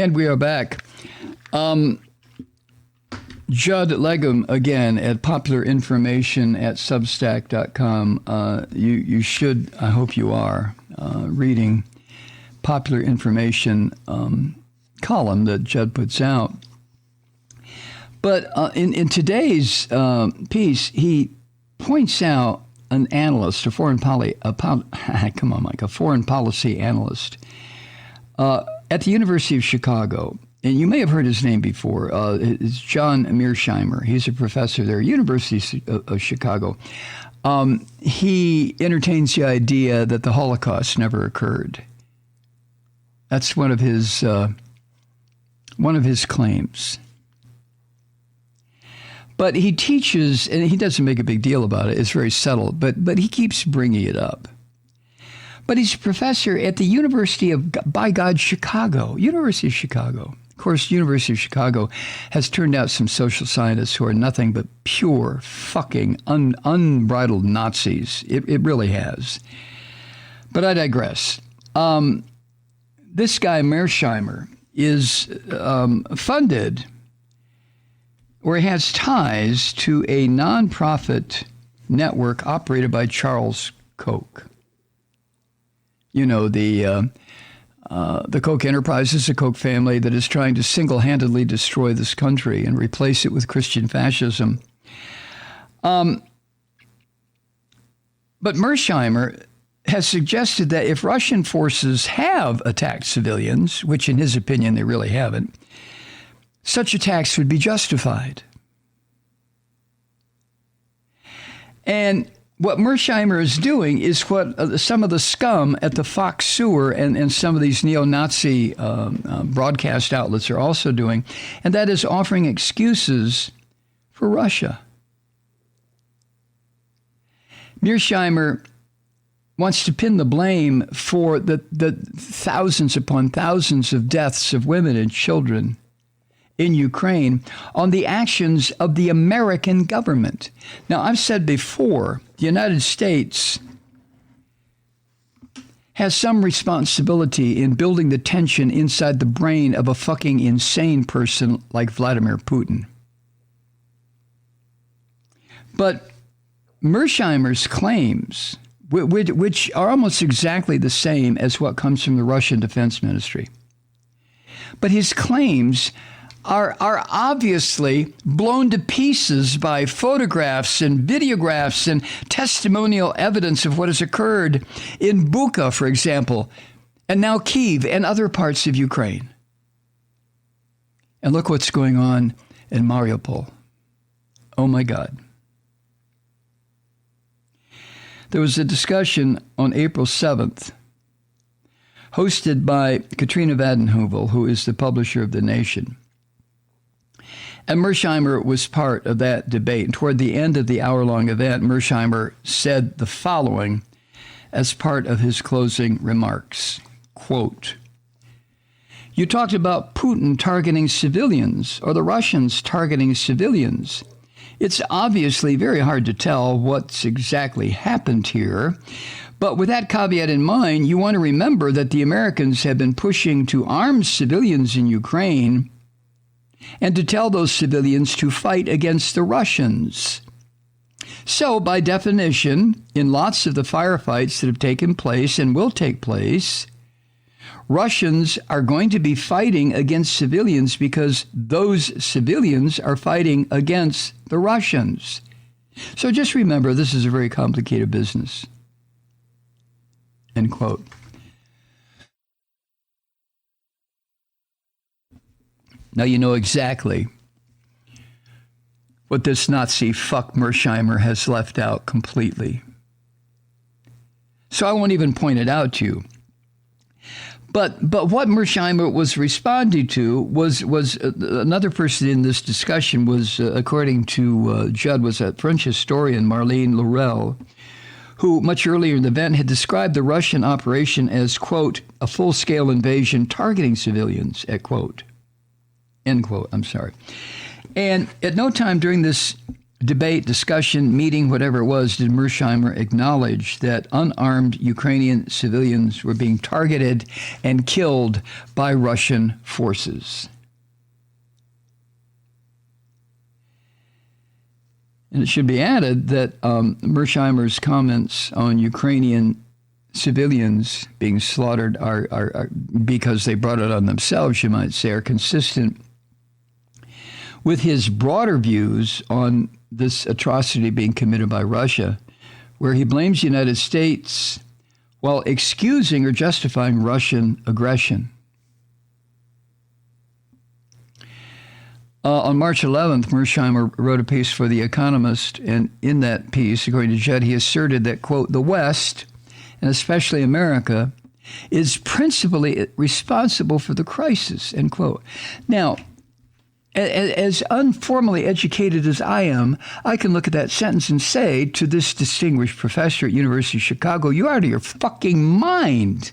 And we are back. Judd Legum, again, at Popular Information at Substack.com. You should, I hope you are, reading Popular Information column that Judd puts out. But in today's piece, he points out an analyst, a foreign policy analyst at the University of Chicago. And you may have heard his name before. It's John Mearsheimer. He's a professor there, University of Chicago. He entertains the idea that the Holocaust never occurred. That's one of his claims. But he teaches, and he doesn't make a big deal about it. It's very subtle, but he keeps bringing it up. But he's a professor at the University of, by God, Chicago, University of Chicago. Of course, University of Chicago has turned out some social scientists who are nothing but pure fucking unbridled Nazis. It really has. But I digress. This guy, Mearsheimer, is funded, or he has ties to a nonprofit network operated by Charles Koch. You know, the Koch enterprises, the Koch family that is trying to single-handedly destroy this country and replace it with Christian fascism. But Mearsheimer has suggested that if Russian forces have attacked civilians, which in his opinion they really haven't, such attacks would be justified. And what Mearsheimer is doing is what some of the scum at the Fox sewer and some of these neo-Nazi broadcast outlets are also doing, and that is offering excuses for Russia. Mearsheimer wants to pin the blame for the thousands upon thousands of deaths of women and children in Ukraine on the actions of the American government. Now, I've said before, the United States has some responsibility in building the tension inside the brain of a fucking insane person like Vladimir Putin. But Mearsheimer's claims, which are almost exactly the same as what comes from the Russian Defense Ministry, but his claims are obviously blown to pieces by photographs and videographs and testimonial evidence of what has occurred in Bucha, for example, and now Kyiv and other parts of Ukraine. And look what's going on in Mariupol. Oh my God. There was a discussion on April 7th, hosted by Katrina Vanden Heuvel, who is the publisher of The Nation. And Mearsheimer was part of that debate. And toward the end of the hour-long event, Mearsheimer said the following as part of his closing remarks, quote, "You talked about Putin targeting civilians or the Russians targeting civilians. It's obviously very hard to tell what's exactly happened here. But with that caveat in mind, you want to remember that the Americans have been pushing to arm civilians in Ukraine and to tell those civilians to fight against the Russians. So, by definition, in lots of the firefights that have taken place and will take place, Russians are going to be fighting against civilians because those civilians are fighting against the Russians. So just remember, this is a very complicated business." End quote. Now you know exactly what this Nazi fuck Mearsheimer has left out completely. So I won't even point it out to you. But what Mearsheimer was responding to was another person in this discussion was, according to Judd, was a French historian, Marlene Laurel, who much earlier in the event had described the Russian operation as, quote, "a full-scale invasion targeting civilians," end quote, I'm sorry. And at no time during this debate, discussion, meeting, whatever it was, did Mearsheimer acknowledge that unarmed Ukrainian civilians were being targeted and killed by Russian forces? And it should be added that Mearsheimer's comments on Ukrainian civilians being slaughtered are because they brought it on themselves, you might say, are consistent with his broader views on this atrocity being committed by Russia, where he blames the United States while excusing or justifying Russian aggression. On March 11th, Mearsheimer wrote a piece for The Economist, and in that piece, according to Judd, he asserted that, quote, the West, and especially America, is principally responsible for the crisis, end quote. Now, as unformally educated as I am, I can look at that sentence and say to this distinguished professor at University of Chicago, you're out of your fucking mind.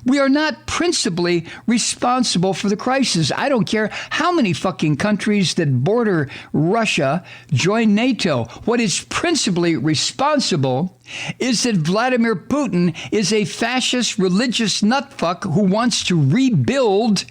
We are not principally responsible for the crisis. I don't care how many fucking countries that border Russia join NATO. What is principally responsible is that Vladimir Putin is a fascist religious nutfuck who wants to rebuild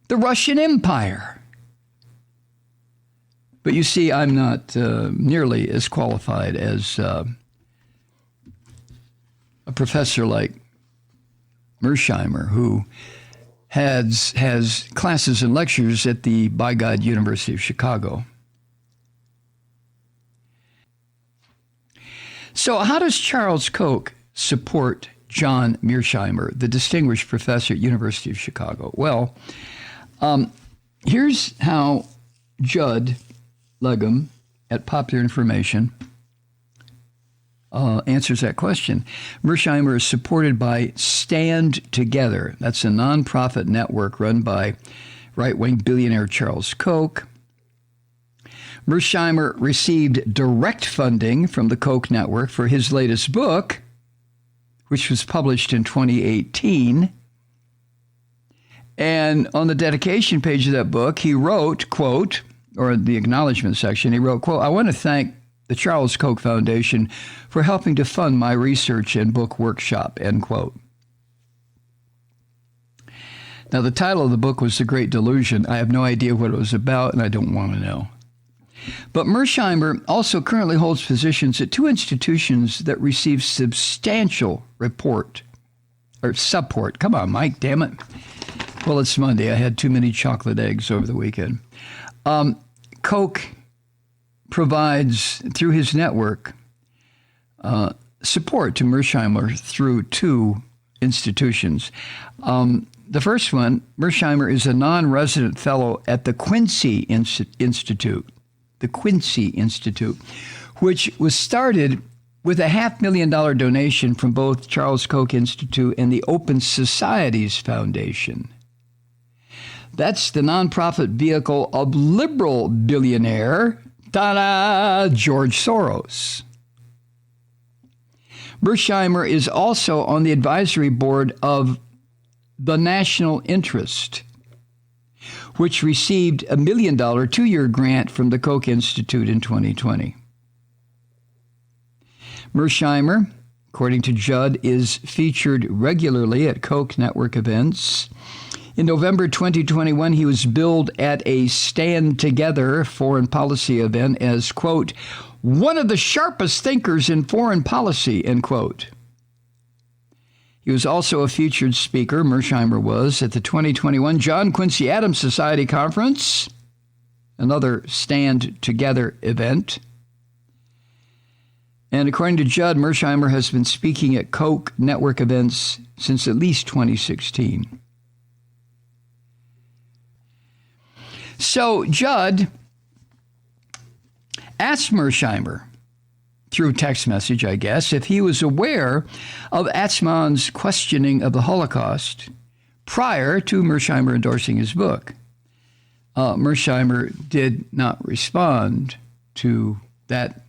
the Russian Empire. But you see, I'm not nearly as qualified as a professor like Mearsheimer, who has classes and lectures at the, by God, University of Chicago. So how does Charles Koch support John Mearsheimer, the distinguished professor at University of Chicago? Well, here's how Judd Legum at Popular Information answers that question. Mearsheimer is supported by Stand Together. That's a nonprofit network run by right-wing billionaire Charles Koch. Mearsheimer received direct funding from the Koch network for his latest book, which was published in 2018. And on the dedication page of that book, he wrote, quote, or the acknowledgement section, he wrote, quote, I want to thank the Charles Koch Foundation for helping to fund my research and book workshop, end quote. Now, the title of the book was The Great Delusion. I have no idea what it was about, and I don't want to know. But Mearsheimer also currently holds positions at two institutions that receive substantial support. Come on, Mike, damn it. Well, it's Monday. I had too many chocolate eggs over the weekend. Koch provides, through his network, support to Mearsheimer through two institutions. The first one, Mearsheimer is a non-resident fellow at the Quincy Institute, which was started with a $500,000 donation from both Charles Koch Institute and the Open Societies Foundation. That's the nonprofit vehicle of liberal billionaire, George Soros. Mearsheimer is also on the advisory board of the National Interest, which received a $1 million two-year grant from the Koch Institute in 2020. Mearsheimer, according to Judd, is featured regularly at Koch network events. In November 2021, he was billed at a Stand Together foreign policy event as, quote, one of the sharpest thinkers in foreign policy, end quote. He was also a featured speaker, Mearsheimer was, at the 2021 John Quincy Adams Society Conference, another Stand Together event. And according to Judd, Mearsheimer has been speaking at Koch network events since at least 2016. So Judd asked Mearsheimer, through text message, I guess, if he was aware of Atzmone's questioning of the Holocaust prior to Mearsheimer endorsing his book. Mearsheimer did not respond to that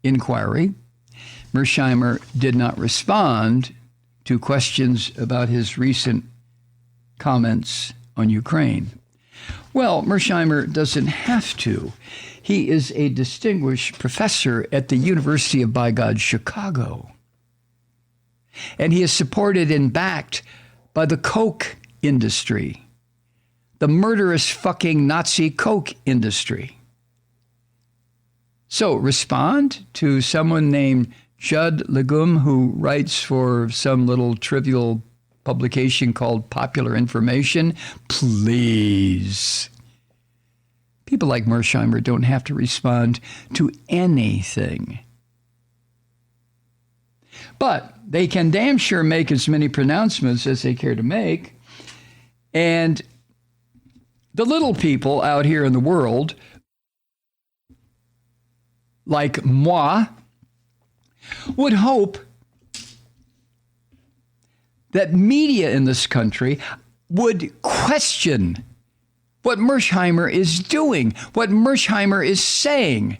inquiry. Mearsheimer did not respond to questions about his recent comments on Ukraine. Well, Mearsheimer doesn't have to. He is a distinguished professor at the University of by God, Chicago. And he is supported and backed by the Koch industry, the murderous fucking Nazi Koch industry. So respond to someone named Judd Legum, who writes for some little trivial publication called Popular Information. Please. People like Mearsheimer don't have to respond to anything. But they can damn sure make as many pronouncements as they care to make. And the little people out here in the world, like moi, would hope that media in this country would question what Mearsheimer is doing, what Mearsheimer is saying.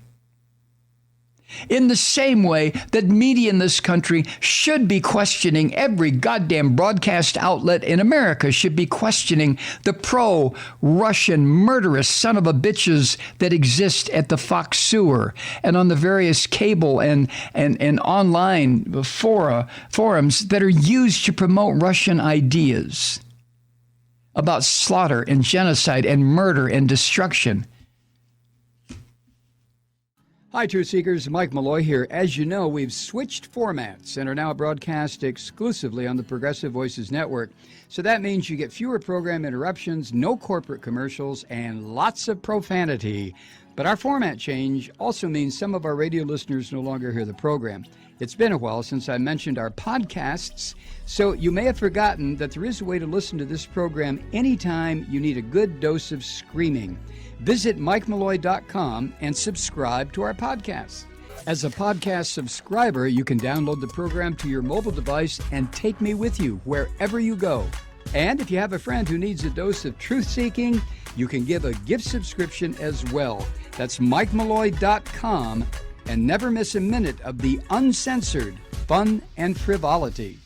In the same way that media in this country should be questioning, every goddamn broadcast outlet in America should be questioning the pro-Russian murderous son of a bitches that exist at the Fox sewer and on the various cable and online forums that are used to promote Russian ideas about slaughter and genocide and murder and destruction. Hi, Truth Seekers. Mike Malloy here. As you know, we've switched formats and are now broadcast exclusively on the Progressive Voices Network. So that means you get fewer program interruptions, no corporate commercials, and lots of profanity. But our format change also means some of our radio listeners no longer hear the program. It's been a while since I mentioned our podcasts, so you may have forgotten that there is a way to listen to this program anytime you need a good dose of screaming. Visit MikeMalloy.com and subscribe to our podcast. As a podcast subscriber, you can download the program to your mobile device and take me with you wherever you go. And if you have a friend who needs a dose of truth-seeking, you can give a gift subscription as well. That's MikeMalloy.com, and never miss a minute of the uncensored fun and frivolity.